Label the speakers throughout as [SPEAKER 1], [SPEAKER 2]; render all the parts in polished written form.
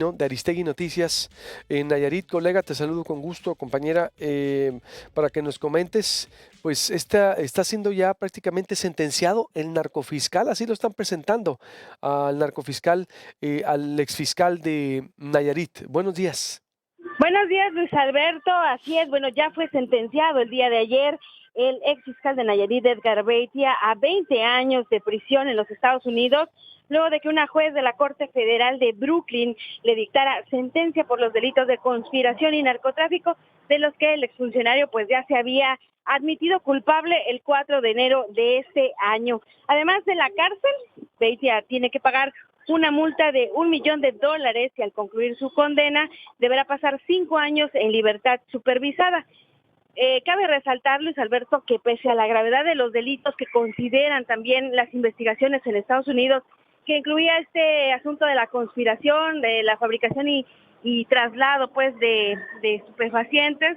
[SPEAKER 1] ¿no? De Aristegui Noticias en Nayarit. Colega, te saludo con gusto, compañera, para que nos comentes, pues está siendo ya prácticamente sentenciado el narcofiscal, así lo están presentando al narcofiscal, al exfiscal de Nayarit. Buenos días.
[SPEAKER 2] Buenos días, Luis Alberto. Así es, bueno, ya fue sentenciado el día de ayer el ex fiscal de Nayarit, Edgar Beitia, a 20 años de prisión en los Estados Unidos, luego de que una juez de la Corte Federal de Brooklyn le dictara sentencia por los delitos de conspiración y narcotráfico, de los que el exfuncionario pues ya se había admitido culpable el 4 de enero de este año. Además de la cárcel, Beitia tiene que pagar una multa de $1,000,000 y al concluir su condena deberá pasar 5 años en libertad supervisada. Cabe resaltar, Luis Alberto, que pese a la gravedad de los delitos que consideran también las investigaciones en Estados Unidos, que incluía este asunto de la conspiración, de la fabricación y traslado pues de estupefacientes,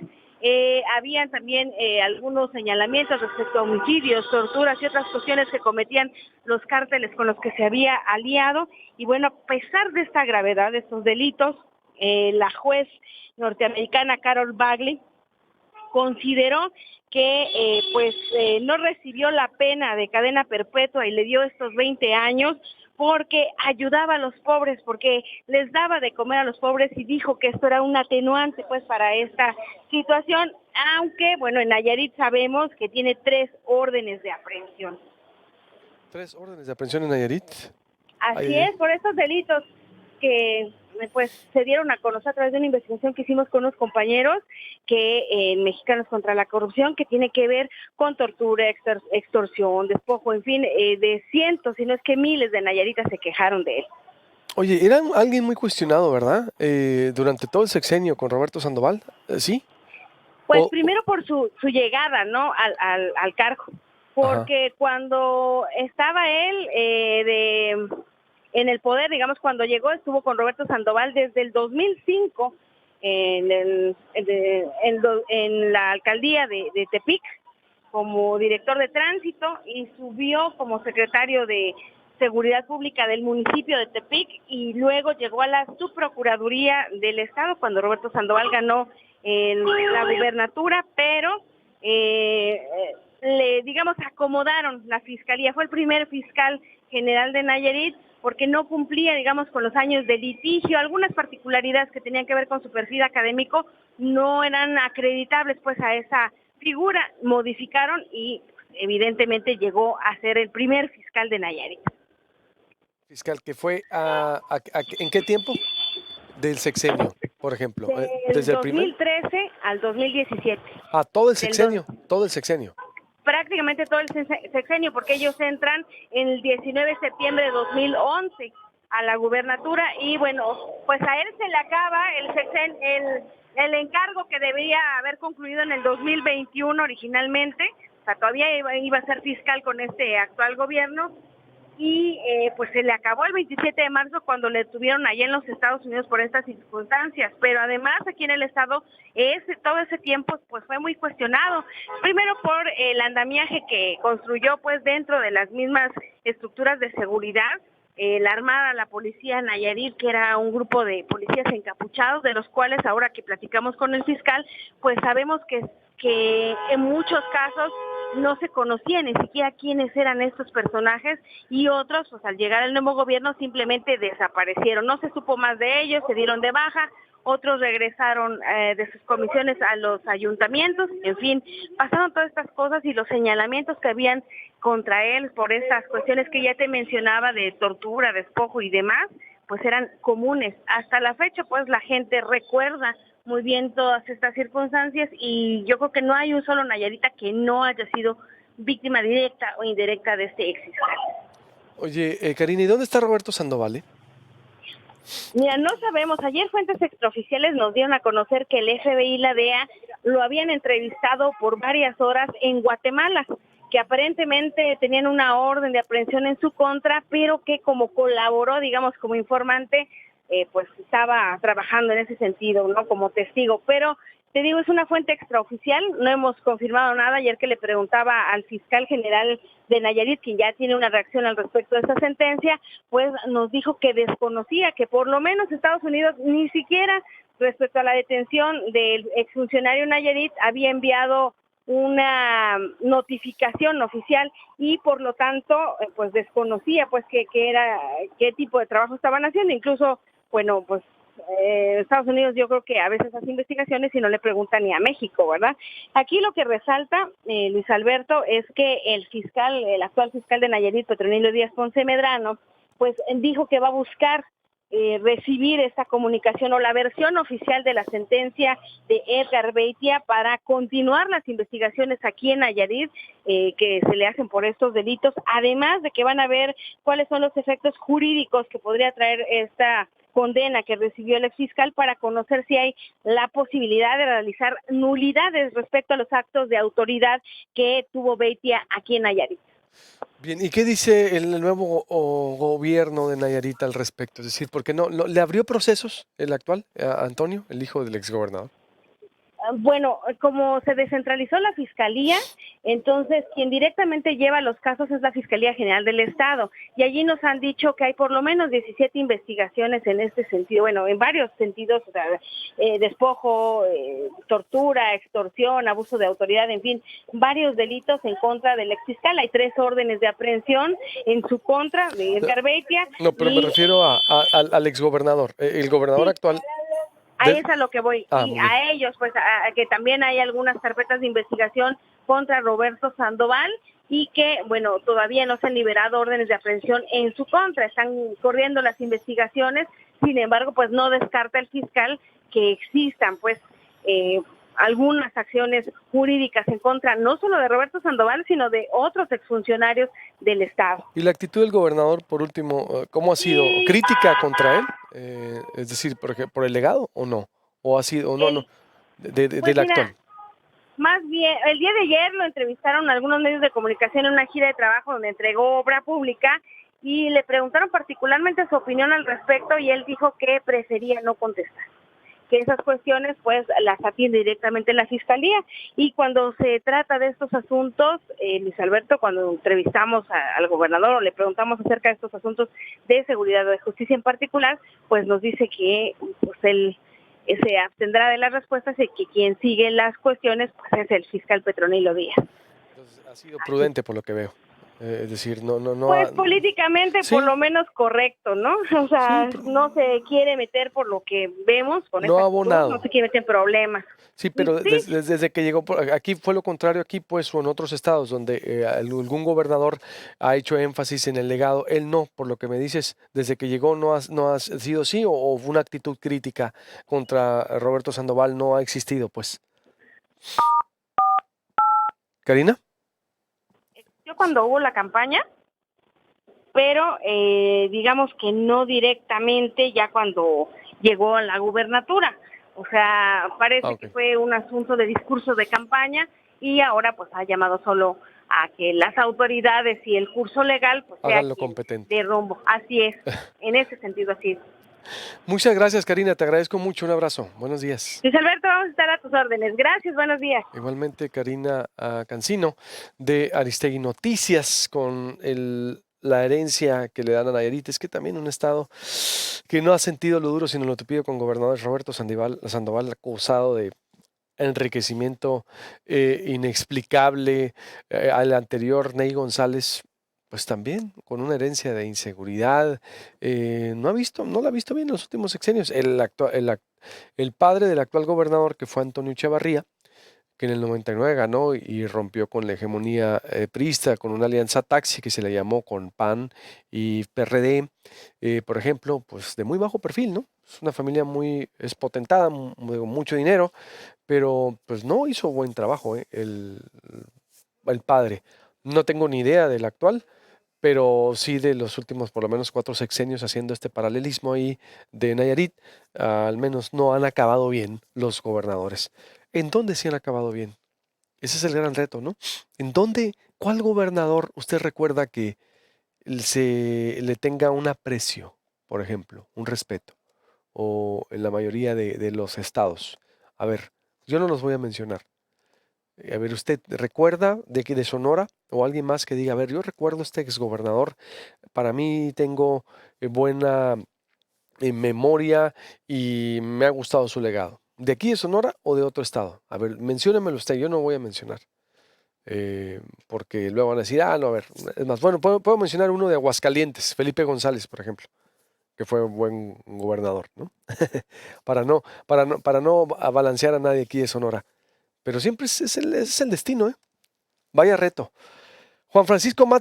[SPEAKER 2] habían también algunos señalamientos respecto a homicidios, torturas y otras cuestiones que cometían los cárteles con los que se había aliado. Y bueno, a pesar de esta gravedad de estos delitos, la juez norteamericana Carol Bagley consideró que no recibió la pena de cadena perpetua y le dio estos 20 años porque ayudaba a los pobres, porque les daba de comer a los pobres, y dijo que esto era un atenuante pues para esta situación, aunque bueno, en Nayarit sabemos que tiene 3 órdenes de aprehensión.
[SPEAKER 1] 3 órdenes de aprehensión en Nayarit. Ay,
[SPEAKER 2] Así
[SPEAKER 1] ay, ay.
[SPEAKER 2] es, por estos delitos que pues se dieron a conocer a través de una investigación que hicimos con unos compañeros que en Mexicanos contra la Corrupción, que tiene que ver con tortura, extorsión, despojo, en fin, de cientos, si no es que miles de nayaritas se quejaron de él.
[SPEAKER 1] Oye, era alguien muy cuestionado, ¿verdad? Durante todo el sexenio con Roberto Sandoval, ¿sí?
[SPEAKER 2] Pues
[SPEAKER 1] O,
[SPEAKER 2] primero por su llegada, ¿no? Al cargo,
[SPEAKER 1] ajá.
[SPEAKER 2] porque cuando estaba él en el poder, digamos, cuando llegó, estuvo con Roberto Sandoval desde el 2005 en la alcaldía de Tepic como director de tránsito, y subió como secretario de Seguridad Pública del municipio de Tepic, y luego llegó a la subprocuraduría del estado cuando Roberto Sandoval ganó en la gubernatura, pero digamos, acomodaron la fiscalía. Fue el primer fiscal general de Nayarit porque no cumplía, digamos, con los años de litigio. Algunas particularidades que tenían que ver con su perfil académico no eran acreditables pues a esa figura. Modificaron y evidentemente llegó a ser el primer fiscal de Nayarit.
[SPEAKER 1] Fiscal que fue ¿en qué tiempo? Del sexenio, por ejemplo.
[SPEAKER 2] Del
[SPEAKER 1] ¿Desde el primer?
[SPEAKER 2] 2013 al 2017.
[SPEAKER 1] Todo el
[SPEAKER 2] Del dos,
[SPEAKER 1] sexenio, todo el sexenio.
[SPEAKER 2] prácticamente todo el sexenio, porque ellos entran en el 19 de septiembre de 2011 a la gubernatura, y bueno, pues a él se le acaba el encargo que debía haber concluido en el 2021 originalmente. O sea, todavía iba a ser fiscal con este actual gobierno, y pues se le acabó el 27 de marzo cuando le tuvieron allá en los Estados Unidos por estas circunstancias. Pero además aquí en el estado todo ese tiempo pues fue muy cuestionado, primero por el andamiaje que construyó pues dentro de las mismas estructuras de seguridad, la Armada, la Policía Nayarit, que era un grupo de policías encapuchados, de los cuales ahora que platicamos con el fiscal, pues sabemos que en muchos casos no se conocía ni siquiera quiénes eran estos personajes, y otros, pues al llegar al nuevo gobierno simplemente desaparecieron. No se supo más de ellos, se dieron de baja, otros regresaron de sus comisiones a los ayuntamientos. En fin, pasaron todas estas cosas, y los señalamientos que habían contra él por estas cuestiones que ya te mencionaba de tortura, despojo y demás, pues eran comunes. Hasta la fecha, pues la gente recuerda muy bien todas estas circunstancias, y yo creo que no hay un solo nayarita que no haya sido víctima directa o indirecta de este ex fiscal.
[SPEAKER 1] Oye, Karina, ¿y dónde está Roberto Sandoval?
[SPEAKER 2] Mira, no sabemos. Ayer fuentes extraoficiales nos dieron a conocer que el FBI y la DEA lo habían entrevistado por varias horas en Guatemala, que aparentemente tenían una orden de aprehensión en su contra, pero que como colaboró, digamos, como informante, pues estaba trabajando en ese sentido, ¿no? Como testigo. Pero Te digo, es una fuente extraoficial, no hemos confirmado nada. Ayer que le preguntaba al fiscal general de Nayarit, quien ya tiene una reacción al respecto de esta sentencia, pues nos dijo que desconocía, que por lo menos Estados Unidos ni siquiera respecto a la detención del exfuncionario Nayarit había enviado una notificación oficial y por lo tanto pues desconocía pues que era, qué tipo de trabajo estaban haciendo. Incluso, bueno, pues Estados Unidos yo creo que a veces hace investigaciones y no le pregunta ni a México, ¿verdad? Aquí lo que resalta, Luis Alberto, es que el actual fiscal de Nayarit, Petronilio Díaz Ponce Medrano, pues dijo que va a buscar recibir esta comunicación o la versión oficial de la sentencia de Edgar Beitia para continuar las investigaciones aquí en Nayarit que se le hacen por estos delitos, además de que van a ver cuáles son los efectos jurídicos que podría traer esta condena que recibió el exfiscal para conocer si hay la posibilidad de realizar nulidades respecto a los actos de autoridad que tuvo Beitia aquí en Nayarit.
[SPEAKER 1] Bien, ¿y qué dice el nuevo gobierno de Nayarit al respecto? Es decir, ¿por qué no le abrió procesos el actual, a Antonio, el hijo del exgobernador?
[SPEAKER 2] Bueno, como se descentralizó la fiscalía, entonces quien directamente lleva los casos es la Fiscalía General del Estado, y allí nos han dicho que hay por lo menos 17 investigaciones en este sentido, bueno, en varios sentidos, o sea, despojo, tortura, extorsión, abuso de autoridad, en fin, varios delitos en contra del exfiscal. Hay 3 órdenes de aprehensión en su contra de Edgar Beitia.
[SPEAKER 1] No, pero me refiero al exgobernador, el gobernador
[SPEAKER 2] Sí,
[SPEAKER 1] actual.
[SPEAKER 2] a eso a lo que voy, y
[SPEAKER 1] Muy bien.
[SPEAKER 2] a ellos, pues, a que también hay algunas carpetas de investigación contra Roberto Sandoval y que, bueno, todavía no se han liberado órdenes de aprehensión en su contra, están corriendo las investigaciones. Sin embargo, pues no descarta el fiscal que existan, pues, algunas acciones jurídicas en contra, no solo de Roberto Sandoval, sino de otros exfuncionarios del Estado.
[SPEAKER 1] Y la actitud del gobernador, por último, ¿cómo ha sido? ¿Crítica contra él? Es decir, por el legado o no? ¿O ha sido, o no, no,
[SPEAKER 2] El, pues
[SPEAKER 1] del
[SPEAKER 2] mira,
[SPEAKER 1] actual?
[SPEAKER 2] más bien, el día de ayer lo entrevistaron algunos medios de comunicación en una gira de trabajo donde entregó obra pública y le preguntaron particularmente su opinión al respecto y él dijo que prefería no contestar, que esas cuestiones pues las atiende directamente la Fiscalía. Y cuando se trata de estos asuntos, Luis Alberto, cuando entrevistamos al gobernador o le preguntamos acerca de estos asuntos de seguridad o de justicia en particular, pues nos dice que pues él se abstendrá de las respuestas y que quien sigue las cuestiones pues es el fiscal Petronilio Díaz.
[SPEAKER 1] Entonces, ha sido prudente por lo que veo. Es decir, no
[SPEAKER 2] Pues
[SPEAKER 1] ha...
[SPEAKER 2] políticamente por
[SPEAKER 1] Sí,
[SPEAKER 2] lo menos correcto, ¿no? O
[SPEAKER 1] sí,
[SPEAKER 2] sea, no se quiere meter por lo que vemos con
[SPEAKER 1] no
[SPEAKER 2] esta
[SPEAKER 1] ha
[SPEAKER 2] actitud, no
[SPEAKER 1] abonado.
[SPEAKER 2] se quiere meter en problemas.
[SPEAKER 1] Sí, pero
[SPEAKER 2] Sí,
[SPEAKER 1] desde que llegó aquí fue lo contrario aquí, pues, o en otros estados donde algún gobernador ha hecho énfasis en el legado, él no, por lo que me dices, desde que llegó no ha sido así, o una actitud crítica contra Roberto Sandoval no ha existido, pues. ¿Karina?
[SPEAKER 2] yo cuando hubo la campaña, pero digamos que no directamente ya cuando llegó a la gubernatura. O sea,
[SPEAKER 1] Ah,
[SPEAKER 2] parece
[SPEAKER 1] ok.
[SPEAKER 2] que fue un asunto de discurso de campaña y ahora pues ha llamado solo a que las autoridades y el curso legal pues sea
[SPEAKER 1] Hagan lo
[SPEAKER 2] quien
[SPEAKER 1] competente.
[SPEAKER 2] dé rumbo. Así es, en ese sentido así es.
[SPEAKER 1] Muchas gracias, Karina, te agradezco mucho, un abrazo. Buenos días.
[SPEAKER 2] Luis Alberto, vamos a estar a tus órdenes. Gracias, buenos días.
[SPEAKER 1] Igualmente, Karina Cancino de Aristegui Noticias con la herencia que le dan a Nayarit. Es que también un estado que no ha sentido lo duro, sino lo tupido con gobernador Roberto Sandoval acusado de enriquecimiento inexplicable. Al anterior, Ney González, pues también con una herencia de inseguridad. No la ha visto bien en los últimos sexenios. El padre del actual gobernador, que fue Antonio Echevarría, que en el 99 ganó y rompió con la hegemonía priista, con una alianza taxi que se le llamó con PAN y PRD, por ejemplo, pues de muy bajo perfil, ¿no? Es una familia muy espotentada, de mucho dinero, pero pues no hizo buen trabajo, el padre. No tengo ni idea del actual, pero sí de los últimos por lo menos 4 sexenios haciendo este paralelismo ahí de Nayarit, al menos no han acabado bien los gobernadores. ¿En dónde sí han acabado bien? Ese es el gran reto, ¿no? ¿Cuál gobernador usted recuerda que se le tenga un aprecio, por ejemplo, un respeto, o en la mayoría de los estados? A ver, Yo no los voy a mencionar. A ver, ¿usted recuerda de Sonora o alguien más que diga, a ver, yo recuerdo este exgobernador, para mí tengo buena memoria y me ha gustado su legado? ¿De aquí de Sonora o de otro estado? A ver, menciónemelo usted, yo no voy a mencionar. Porque luego van a decir, no, a ver, es más, bueno, puedo mencionar uno de Aguascalientes, Felipe González, por ejemplo, que fue un buen gobernador, ¿no? Para no balancear a nadie aquí de Sonora. Pero siempre es el destino, ¿eh? Vaya reto. Juan Francisco Mata.